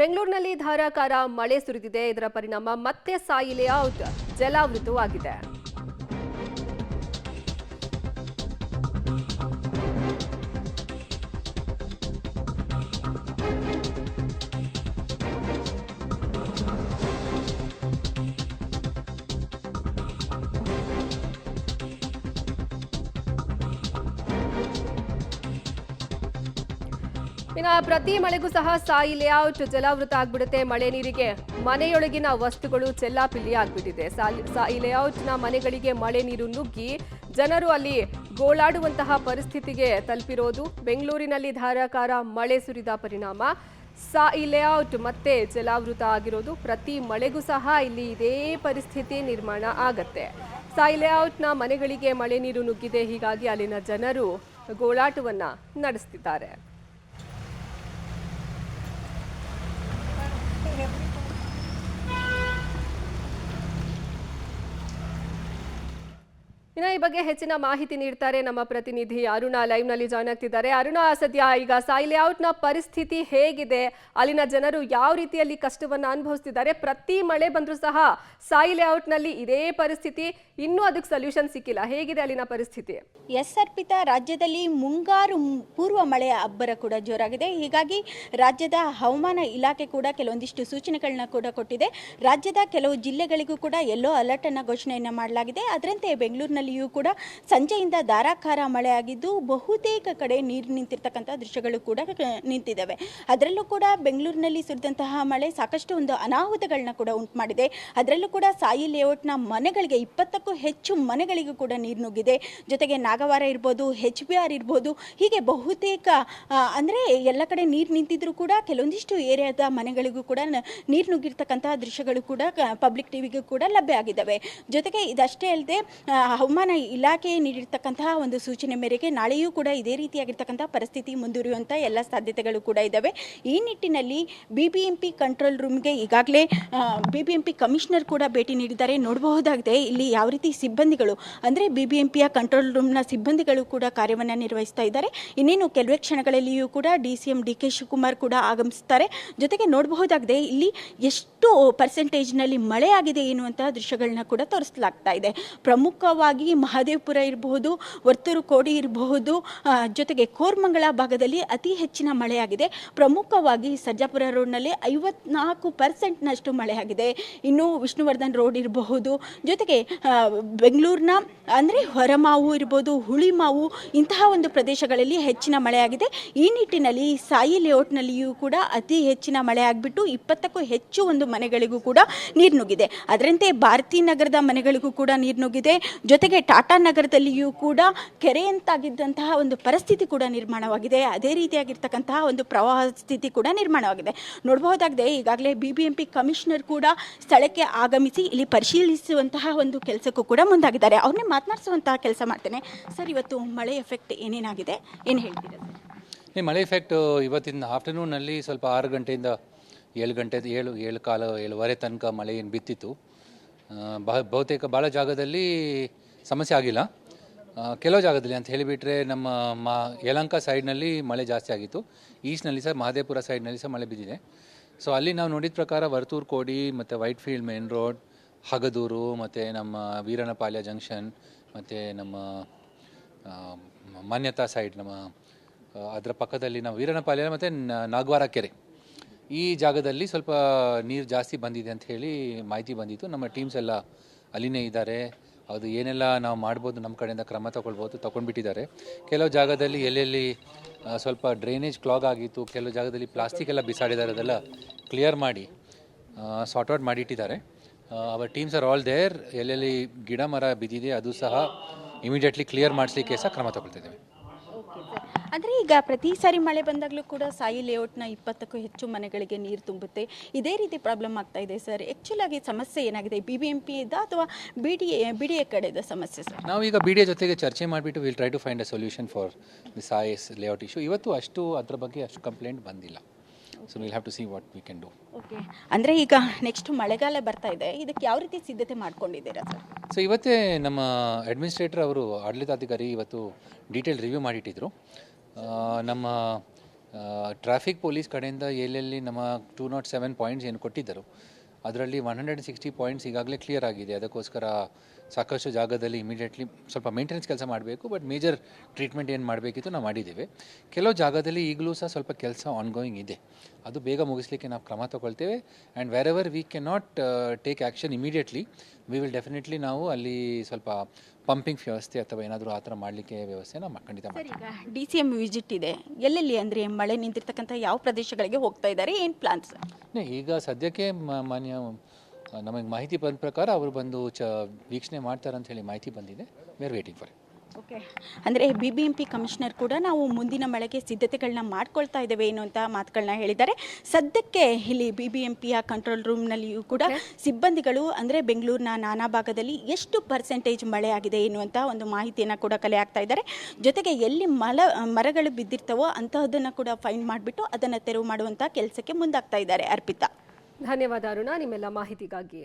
ಬೆಂಗಳೂರಿನಲ್ಲಿ ಧಾರಾಕಾರ ಮಳೆ ಸುರಿದಿದೆ. ಇದರ ಪರಿಣಾಮ ಮತ್ತೆ ಸಾಯಿ ಲೇಔಟ್ ಜಲಾವೃತವಾಗಿದೆ. ಇನ್ನು ಪ್ರತಿ ಮಳೆಗೂ ಸಹ ಸಾಯಿ ಲೇಔಟ್ ಜಲಾವೃತ ಆಗ್ಬಿಡುತ್ತೆ. ಮಳೆ ನೀರಿಗೆ ಮನೆಯೊಳಗಿನ ವಸ್ತುಗಳು ಚೆಲ್ಲಾಪಿಲ್ಲಿ ಆಗ್ಬಿಟ್ಟಿದೆ. ಸಾಯಿ ಲೇಔಟ್ನ ಮನೆಗಳಿಗೆ ಮಳೆ ನೀರು ನುಗ್ಗಿ ಜನರು ಅಲ್ಲಿ ಗೋಳಾಡುವಂತಹ ಪರಿಸ್ಥಿತಿಗೆ ತಲುಪಿರೋದು. ಬೆಂಗಳೂರಿನಲ್ಲಿ ಧಾರಾಕಾರ ಮಳೆ ಸುರಿದ ಪರಿಣಾಮ ಸಾಯಿ ಲೇಔಟ್ ಮತ್ತೆ ಜಲಾವೃತ ಆಗಿರೋದು. ಪ್ರತಿ ಮಳೆಗೂ ಸಹ ಇಲ್ಲಿ ಇದೇ ಪರಿಸ್ಥಿತಿ ನಿರ್ಮಾಣ ಆಗತ್ತೆ. ಸಾಯಿ ಲೇಔಟ್ನ ಮನೆಗಳಿಗೆ ಮಳೆ ನೀರು ನುಗ್ಗಿದೆ. ಹೀಗಾಗಿ ಅಲ್ಲಿನ ಜನರು ಗೋಳಾಟವನ್ನ ನಡೆಸ್ತಿದ್ದಾರೆ. ಇನ್ನು ಈ ಬಗ್ಗೆ ಹೆಚ್ಚಿನ ಮಾಹಿತಿ ನೀಡ್ತಾರೆ ನಮ್ಮ ಪ್ರತಿನಿಧಿ ಅರುಣ. ಲೈವ್ ನಲ್ಲಿ ಜಾಯ್ನ್ ಆಗ್ತಿದ್ದಾರೆ. ಅರುಣ, ಸದ್ಯ ಈಗ ಸಾಯಿ ಲೇಔಟ್ನ ಪರಿಸ್ಥಿತಿ ಹೇಗಿದೆ? ಅಲ್ಲಿನ ಜನರು ಯಾವ ರೀತಿಯಲ್ಲಿ ಕಷ್ಟವನ್ನ ಅನುಭವಿಸ್ತಿದ್ದಾರೆ? ಪ್ರತಿ ಮಳೆ ಬಂದರೂ ಸಹ ಸಾಯಿ ಲೇಔಟ್ನಲ್ಲಿ ಇದೇ ಪರಿಸ್ಥಿತಿ, ಇನ್ನೂ ಅದಕ್ಕೆ ಸೊಲ್ಯೂಷನ್ ಸಿಕ್ಕಿಲ್ಲ. ಹೇಗಿದೆ ಅಲ್ಲಿನ ಪರಿಸ್ಥಿತಿ? ಎಸ್ ಅರ್ಪಿತಾ, ರಾಜ್ಯದಲ್ಲಿ ಮುಂಗಾರು ಪೂರ್ವ ಮಳೆಯ ಅಬ್ಬರ ಕೂಡ ಜೋರಾಗಿದೆ. ಹೀಗಾಗಿ ರಾಜ್ಯದ ಹವಾಮಾನ ಇಲಾಖೆ ಕೂಡ ಕೆಲವೊಂದಿಷ್ಟು ಸೂಚನೆಗಳನ್ನ ಕೂಡ ಕೊಟ್ಟಿದೆ. ರಾಜ್ಯದ ಕೆಲವು ಜಿಲ್ಲೆಗಳಿಗೂ ಕೂಡ ಯೆಲ್ಲೋ ಅಲರ್ಟ್ ಅನ್ನು ಘೋಷಣೆಯನ್ನು ಮಾಡಲಾಗಿದೆ. ಅದರಂತೆ ಬೆಂಗಳೂರಿನಲ್ಲಿಯೂ ಕೂಡ ಸಂಜೆಯಿಂದ ಧಾರಾಕಾರ ಮಳೆ ಆಗಿದ್ದು ಬಹುತೇಕ ಕಡೆ ನೀರು ನಿಂತಿರ್ತಕ್ಕಂಥ ದೃಶ್ಯಗಳು ಕೂಡ ನಿಂತಿದ್ದಾವೆ. ಅದರಲ್ಲೂ ಕೂಡ ಬೆಂಗಳೂರಿನಲ್ಲಿ ಸುರಿದಂತಹ ಮಳೆ ಸಾಕಷ್ಟು ಒಂದು ಅನಾಹುತಗಳನ್ನ ಕೂಡ ಉಂಟು ಮಾಡಿದೆ. ಅದರಲ್ಲೂ ಕೂಡ ಸಾಯಿ ಲೇಔಟ್ನ ಮನೆಗಳಿಗೆ 20ಕ್ಕೂ ಹೆಚ್ಚು ಮನೆಗಳಿಗೂ ಕೂಡ ನೀರು ನುಗ್ಗಿದೆ. ಜೊತೆಗೆ ನಾಗವಾರ ಇರ್ಬೋದು, HBR ಇರ್ಬೋದು, ಹೀಗೆ ಬಹುತೇಕ ಅಂದರೆ ಎಲ್ಲ ಕಡೆ ನೀರು ನಿಂತಿದ್ರು ಕೂಡ ಕೆಲವೊಂದಿಷ್ಟು ಏರಿಯಾದ ಮನೆಗಳಿಗೂ ಕೂಡ ನೀರು ನುಗ್ಗಿರ್ತಕ್ಕಂತಹ ದೃಶ್ಯಗಳು ಕೂಡ ಪಬ್ಲಿಕ್ ಟಿವಿಗೂ ಕೂಡ ಲಭ್ಯ ಆಗಿದ್ದಾವೆ. ಜೊತೆಗೆ ಇದಷ್ಟೇ ಅಲ್ಲದೆ ಹವಾಮಾನ ಇಲಾಖೆ ನೀಡಿರ್ತಕ್ಕಂತಹ ಒಂದು ಸೂಚನೆ ಮೇರೆಗೆ ನಾಳೆಯೂ ಕೂಡ ಇದೇ ರೀತಿಯಾಗಿರ್ತಕ್ಕಂಥ ಪರಿಸ್ಥಿತಿ ಮುಂದುವರಿಯುವಂಥ ಎಲ್ಲ ಸಾಧ್ಯತೆಗಳು ಕೂಡ ಇದ್ದಾವೆ. ಈ ನಿಟ್ಟಿನಲ್ಲಿ BBMP ಕಂಟ್ರೋಲ್ ರೂಮ್ಗೆ ಈಗಾಗಲೇ BBMP ಕಮಿಷನರ್ ಕೂಡ ಭೇಟಿ ನೀಡಿದ್ದಾರೆ. ನೋಡಬಹುದಾಗಿದೆ ಇಲ್ಲಿ ಯಾವ ರೀತಿ ಸಿಬ್ಬಂದಿಗಳು ಅಂದರೆ BBMPಯ ಕಂಟ್ರೋಲ್ ರೂಮ್ನ ಸಿಬ್ಬಂದಿಗಳು ಕೂಡ ಕಾರ್ಯವನ್ನು ನಿರ್ವಹಿಸ್ತಾ ಇದ್ದಾರೆ. ಇನ್ನೇನು ಕೆಲವೇ ಕ್ಷಣಗಳಲ್ಲಿಯೂ ಕೂಡ DCM DK ಶಿವಕುಮಾರ್ ಕೂಡ ಆಗಮಿಸುತ್ತಾರೆ. ಜೊತೆಗೆ ನೋಡಬಹುದಾಗಿದೆ ಇಲ್ಲಿ ಎಷ್ಟು ಪರ್ಸೆಂಟೇಜ್ನಲ್ಲಿ ಮಳೆ ಆಗಿದೆ ಎನ್ನುವಂತಹ ದೃಶ್ಯಗಳನ್ನ ಕೂಡ ತೋರಿಸಲಾಗ್ತಾ ಇದೆ. ಪ್ರಮುಖವಾಗಿ ಮಹದೇವಪುರ ಇರಬಹುದು, ವರ್ತೂರು ಕೋಡಿ ಇರಬಹುದು, ಜೊತೆಗೆ ಕೋರಮಂಗಲ ಭಾಗದಲ್ಲಿ ಅತಿ ಹೆಚ್ಚಿನ ಮಳೆಯಾಗಿದೆ. ಪ್ರಮುಖವಾಗಿ ಸರ್ಜಾಪುರ ರೋಡ್ನಲ್ಲಿ 54% ಮಳೆ ಆಗಿದೆ. ಇನ್ನು ವಿಷ್ಣುವರ್ಧನ್ ರೋಡ್ ಇರಬಹುದು, ಜೊತೆಗೆ ಬೆಂಗಳೂರಿನ ಅಂದರೆ ಹೊರಮಾವು ಇರ್ಬೋದು, ಹುಳಿಮಾವು, ಇಂತಹ ಒಂದು ಪ್ರದೇಶಗಳಲ್ಲಿ ಹೆಚ್ಚಿನ ಮಳೆಯಾಗಿದೆ. ಈ ನಿಟ್ಟಿನಲ್ಲಿ ಸಾಯಿ ಲೇಔಟ್ನಲ್ಲಿಯೂ ಕೂಡ ಅತಿ ಹೆಚ್ಚಿನ ಮಳೆ ಆಗಿಬಿಟ್ಟು 20ಕ್ಕೂ ಹೆಚ್ಚು ಒಂದು ಮನೆಗಳಿಗೂ ಕೂಡ ನೀರು ನುಗ್ಗಿದೆ. ಅದರಂತೆ ಭಾರತೀ ನಗರದ ಮನೆಗಳಿಗೂ ಕೂಡ ನೀರು ನುಗ್ಗಿದೆ. ಜೊತೆಗೆ ಟಾಟಾ ನಗರದಲ್ಲಿಯೂ ಕೂಡ ಕೆರೆಯಂತಾಗಿದ್ದಂತಹ ಒಂದು ಪರಿಸ್ಥಿತಿ ಕೂಡ ನಿರ್ಮಾಣವಾಗಿದೆ. ಅದೇ ರೀತಿಯಾಗಿರ್ತಕ್ಕಂತಹ ಒಂದು ಪ್ರವಾಹ ಸ್ಥಿತಿ ಕೂಡ ನಿರ್ಮಾಣವಾಗಿದೆ. ನೋಡಬಹುದಾಗಿದೆ ಈಗಾಗಲೇ BBMP ಕಮಿಷನರ್ ಕೂಡ ಸ್ಥಳಕ್ಕೆ ಆಗಮಿಸಿ ಇಲ್ಲಿ ಪರಿಶೀಲಿಸುವಂತಹ ಒಂದು ಕೆಲಸಕ್ಕೂ ಕೂಡ ಮುಂದಾಗಿದ್ದಾರೆ. ಅವ್ರನ್ನೇ ಮಾತನಾಡಿಸುವಂತಹ ಕೆಲಸ ಮಾಡ್ತೇನೆ. ಸರ್, ಇವತ್ತು ಮಳೆ ಎಫೆಕ್ಟ್ ಏನೇನಾಗಿದೆ, ಏನು ಹೇಳ್ತೀರಾ ಸರ್? ಈ ಮಳೆ ಎಫೆಕ್ಟು ಇವತ್ತಿನ ಆಫ್ಟರ್ನೂನಲ್ಲಿ ಸ್ವಲ್ಪ 6 ಗಂಟೆಯಿಂದ 7 ಗಂಟೆ 7:15 ತನಕ ಮಳೆ ಏನು ಬಿತ್ತಿತ್ತು. ಬಹುತೇಕ ಭಾಳ ಜಾಗದಲ್ಲಿ ಸಮಸ್ಯೆ ಆಗಿಲ್ಲ. ಕೆಲವು ಜಾಗದಲ್ಲಿ ಅಂತ ಹೇಳಿಬಿಟ್ರೆ ನಮ್ಮ ಯಲಹಂಕ ಸೈಡ್ನಲ್ಲಿ ಮಳೆ ಜಾಸ್ತಿ ಆಗಿತ್ತು. ಈಸ್ಟ್ನಲ್ಲಿ ಸಹ ಮಹದೇವಪುರ ಸೈಡ್ನಲ್ಲಿ ಸಹ ಮಳೆ ಬಿದ್ದಿದೆ. ಸೊ ಅಲ್ಲಿ ನಾವು ನೋಡಿದ ಪ್ರಕಾರ ವರ್ತೂರು ಕೋಡಿ ಮತ್ತು ವೈಟ್ಫೀಲ್ಡ್ ಮೇನ್ ರೋಡ್, ಹಗದೂರು ಮತ್ತು ನಮ್ಮ ವೀರನಪಾಳ್ಯ ಜಂಕ್ಷನ್ ಮತ್ತು ನಮ್ಮ ಮಾನ್ಯತಾ ಸೈಡ್, ನಮ್ಮ ಅದರ ಪಕ್ಕದಲ್ಲಿ ನಾವು ವೀರನಪಾಳ್ಯ ಮತ್ತು ನಾಗವಾರ ಕೆರೆ, ಈ ಜಾಗದಲ್ಲಿ ಸ್ವಲ್ಪ ನೀರು ಜಾಸ್ತಿ ಬಂದಿದೆ ಅಂತ ಹೇಳಿ ಮಾಹಿತಿ ಬಂದಿತ್ತು. ನಮ್ಮ ಟೀಮ್ಸ್ ಎಲ್ಲ ಅಲ್ಲಿನೇ ಇದ್ದಾರೆ. ಅದು ಏನೆಲ್ಲ ನಾವು ಮಾಡ್ಬೋದು, ನಮ್ಮ ಕಡೆಯಿಂದ ಕ್ರಮ ತಗೊಂಡ್ಬಿಟ್ಟಿದ್ದಾರೆ. ಕೆಲವು ಜಾಗದಲ್ಲಿ ಎಲ್ಲೆಲ್ಲಿ ಸ್ವಲ್ಪ ಡ್ರೈನೇಜ್ ಕ್ಲಾಗ್ ಆಗಿತ್ತು, ಕೆಲವು ಜಾಗದಲ್ಲಿ ಪ್ಲಾಸ್ಟಿಕ್ ಎಲ್ಲ ಬಿಸಾಡಿದ್ದಾರೆ, ಅದೆಲ್ಲ ಕ್ಲಿಯರ್ ಮಾಡಿ ಸಾರ್ಟ್ ಔಟ್ ಮಾಡಿಟ್ಟಿದ್ದಾರೆ. Our teams are all there. ಎಲ್ಲೆಲ್ಲಿ ಗಿಡ ಮರ ಬಿದ್ದಿದೆ ಅದು ಸಹ ಇಮಿಡಿಯೇಟ್ಲಿ ಕ್ಲಿಯರ್ ಮಾಡಿಸ್ಲಿಕ್ಕೆ ಸಹ ಕ್ರಮ ತಗೊಳ್ತಿದ್ದೇವೆ. ಅಂದರೆ ಈಗ ಪ್ರತಿ ಸಾರಿ ಮಳೆ ಬಂದಾಗಲೂ ಕೂಡ ಸಾಯಿ ಲೇಔಟ್ನ 20ಕ್ಕೂ ಹೆಚ್ಚು ಮನೆಗಳಿಗೆ ನೀರು ತುಂಬುತ್ತೆ. ಇದೇ ರೀತಿ ಪ್ರಾಬ್ಲಮ್ ಆಗ್ತಾ ಇದೆ ಸರ್. ಆ್ಯಕ್ಚುಲಾಗಿ ಸಮಸ್ಯೆ ಏನಾಗಿದೆ? BBMP ಇದ್ದ ಅಥವಾ BDA ಕಡೆದ ಸಮಸ್ಯೆ ಸರ್? ನಾವೀಗ BDA ಜೊತೆಗೆ ಚರ್ಚೆ ಮಾಡಿಬಿಟ್ಟು will try to find a solution for the Sai layout issue. ಇವತ್ತು ಅದ್ರ ಬಗ್ಗೆ ಅಷ್ಟು ಕಂಪ್ಲೇಂಟ್ ಬಂದಿಲ್ಲ. So will have to see what we can do. Okay, ಅಂದರೆ ಈಗ ನೆಕ್ಸ್ಟ್ ಮಳೆಗಾಲ ಬರ್ತಾ ಇದೆ, ಇದಕ್ಕೆ ಯಾವ ರೀತಿ ಸಿದ್ಧತೆ ಮಾಡ್ಕೊಂಡಿದ್ದೀರಾ ಸರ್? ಸೊ ಇವತ್ತೇ ನಮ್ಮ ಅಡ್ಮಿನಿಸ್ಟ್ರೇಟರ್ ಅವರು, ಆಡಳಿತಾಧಿಕಾರಿ ಇವತ್ತು ಡೀಟೇಲ್ ರಿವ್ಯೂ ಮಾಡಿಟ್ಟಿದ್ರು. ನಮ್ಮ ಟ್ರಾಫಿಕ್ ಪೊಲೀಸ್ ಕಡೆಯಿಂದ ಎಲ್ಲೆಲ್ಲಿ ನಮ್ಮ 207 ಪಾಯಿಂಟ್ಸ್ ಏನು ಕೊಟ್ಟಿದ್ದರು ಅದರಲ್ಲಿ 160 ಪಾಯಿಂಟ್ಸ್ ಈಗಾಗಲೇ ಕ್ಲಿಯರ್ ಆಗಿದೆ. ಅದಕ್ಕೋಸ್ಕರ ಸಾಕಷ್ಟು ಜಾಗದಲ್ಲಿ ಇಮಿಡಿಯೇಟ್ಲಿ ಸ್ವಲ್ಪ ಮೇಂಟೆನೆನ್ಸ್ ಕೆಲಸ ಮಾಡಬೇಕು, ಬಟ್ ಮೇಜರ್ ಟ್ರೀಟ್ಮೆಂಟ್ ಏನು ಮಾಡಬೇಕಿತ್ತು ನಾವು ಮಾಡಿದ್ದೇವೆ. ಕೆಲವು ಜಾಗದಲ್ಲಿ ಈಗಲೂ ಸಹ ಸ್ವಲ್ಪ ಕೆಲಸ ಆನ್ಗೋಯಿಂಗ್ ಇದೆ, ಅದು ಬೇಗ ಮುಗಿಸ್ಲಿಕ್ಕೆ ನಾವು ಕ್ರಮ ತಗೊಳ್ತೇವೆ. And wherever we can not take action immediately, we will definitely ನಾವು ಅಲ್ಲಿ ಸ್ವಲ್ಪ ಪಂಪಿಂಗ್ ವ್ಯವಸ್ಥೆ ಅಥವಾ ಏನಾದರೂ ಆ ಥರ ಮಾಡಲಿಕ್ಕೆ ವ್ಯವಸ್ಥೆ ನಾವು ಖಂಡಿತ ಮಾಡ್ತೀವಿ. ಈಗ DCM ವಿಸಿಟ್ ಇದೆ, ಎಲ್ಲೆಲ್ಲಿ ಅಂದರೆ ಮಳೆ ನಿಂತಿರ್ತಕ್ಕಂಥ ಯಾವ ಪ್ರದೇಶಗಳಿಗೆ ಹೋಗ್ತಾ ಇದ್ದಾರೆ, ಏನು ಪ್ಲಾನ್ಸ್? ಈಗ ಸದ್ಯಕ್ಕೆ ಮಾನ್ಯ ನಮಗೆ ಮಾಹಿತಿ ಬಂದ ಪ್ರಕಾರ ಅವರು ಬಂದು ವೀಕ್ಷಣೆ ಮಾಡ್ತಾರೆ ಅಂತ ಹೇಳಿ ಮಾಹಿತಿ ಬಂದಿದೆ. We are waiting for it. Okay, ಅಂದರೆ BBMP ಕಮಿಷನರ್ ಕೂಡ ನಾವು ಮುಂದಿನ ಮಳೆಗೆ ಸಿದ್ಧತೆಗಳನ್ನ ಮಾಡ್ಕೊಳ್ತಾ ಇದ್ದೇವೆ ಎನ್ನುವಂಥ ಮಾತುಗಳನ್ನ ಹೇಳಿದ್ದಾರೆ. ಸದ್ಯಕ್ಕೆ ಇಲ್ಲಿ BBMPಯ ಕಂಟ್ರೋಲ್ ರೂಮ್ನಲ್ಲಿಯೂ ಕೂಡ ಸಿಬ್ಬಂದಿಗಳು ಅಂದರೆ ಬೆಂಗಳೂರಿನ ನಾನಾ ಭಾಗದಲ್ಲಿ ಎಷ್ಟು ಪರ್ಸೆಂಟೇಜ್ ಮಳೆ ಆಗಿದೆ ಎನ್ನುವಂಥ ಒಂದು ಮಾಹಿತಿಯನ್ನು ಕೂಡ ಕಲೆ ಹಾಕ್ತಾ ಇದ್ದಾರೆ. ಜೊತೆಗೆ ಎಲ್ಲಿ ಮರಗಳು ಬಿದ್ದಿರ್ತವೋ ಅಂತಹದನ್ನು ಕೂಡ ಫೈಂಡ್ ಮಾಡಿಬಿಟ್ಟು ಅದನ್ನು ತೆರವು ಮಾಡುವಂಥ ಕೆಲಸಕ್ಕೆ ಮುಂದಾಗ್ತಾ ಇದ್ದಾರೆ. ಅರ್ಪಿತಾ, ಧನ್ಯವಾದ ಅರುಣ ನಿಮ್ಮೆಲ್ಲ ಮಾಹಿತಿಗಾಗಿ.